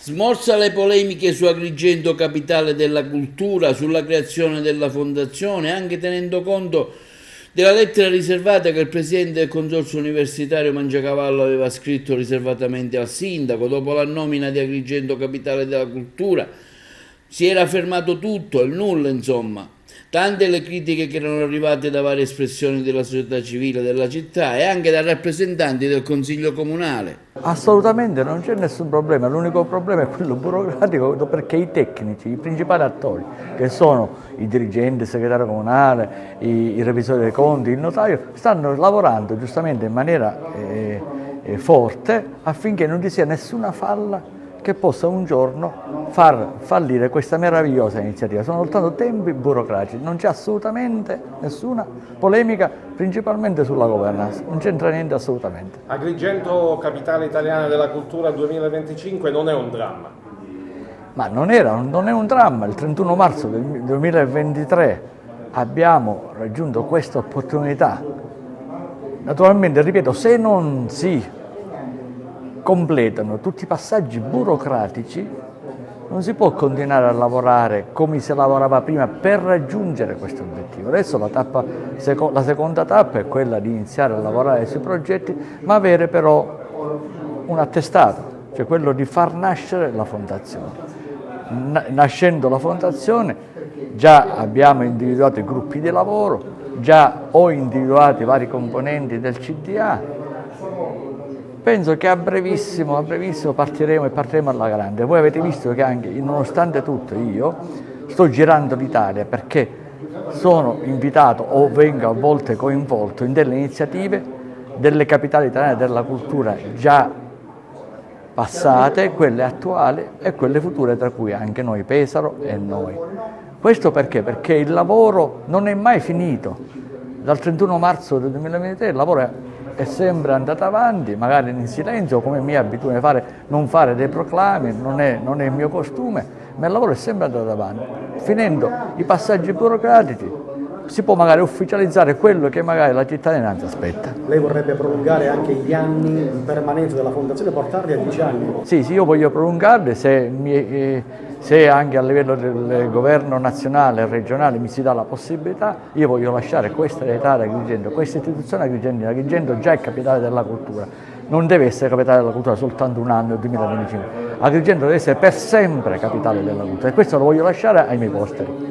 Smorza le polemiche su Agrigento capitale della cultura, sulla creazione della fondazione, anche tenendo conto della lettera riservata che il presidente del consorzio universitario Mangiacavallo aveva scritto riservatamente al sindaco. Dopo la nomina di Agrigento capitale della cultura si era fermato tutto, il nulla insomma. Tante le critiche che erano arrivate da varie espressioni della società civile della città e anche da rappresentanti del Consiglio Comunale. Assolutamente non c'è nessun problema, l'unico problema è quello burocratico, perché i tecnici, i principali attori, che sono i dirigenti, il segretario comunale, i revisori dei conti, il notaio, stanno lavorando giustamente in maniera forte affinché non ci sia nessuna falla che possa un giorno far fallire questa meravigliosa iniziativa. Sono soltanto tempi burocratici, non c'è assolutamente nessuna polemica, principalmente sulla governance, non c'entra niente assolutamente. Agrigento, capitale italiana della cultura 2025, non è un dramma. Ma non è un dramma, il 31 marzo del 2023 abbiamo raggiunto questa opportunità. Naturalmente, ripeto, se non si completano tutti i passaggi burocratici, non si può continuare a lavorare come si lavorava prima per raggiungere questo obiettivo. Adesso la seconda tappa è quella di iniziare a lavorare sui progetti, ma avere però un attestato, cioè quello di far nascere la fondazione. Nascendo la fondazione già abbiamo individuato i gruppi di lavoro, già ho individuato i vari componenti del CDA. Penso che a brevissimo partiremo alla grande. Voi avete visto che anche, nonostante tutto, io sto girando l'Italia perché sono invitato o vengo a volte coinvolto in delle iniziative delle capitali italiane della cultura già passate, quelle attuali e quelle future, tra cui anche noi, Pesaro e noi. Questo perché? Perché il lavoro non è mai finito. Dal 31 marzo del 2023 il lavoro è sempre andato avanti, magari in silenzio, come mi abitudine a fare, non fare dei proclami, non è il mio costume, ma il lavoro è sempre andato avanti. Finendo i passaggi burocratici si può magari ufficializzare quello che magari la cittadinanza aspetta. Lei vorrebbe prolungare anche gli anni di permanenza della fondazione, portarli a 10 anni? Sì, io voglio prolungarli se anche a livello del governo nazionale e regionale mi si dà la possibilità. Io voglio lasciare questa realtà ad Agrigento, questa istituzione Agrigento. Agrigento già è capitale della cultura, non deve essere capitale della cultura soltanto un anno, il 2025. Agrigento deve essere per sempre capitale della cultura e questo lo voglio lasciare ai miei posteri.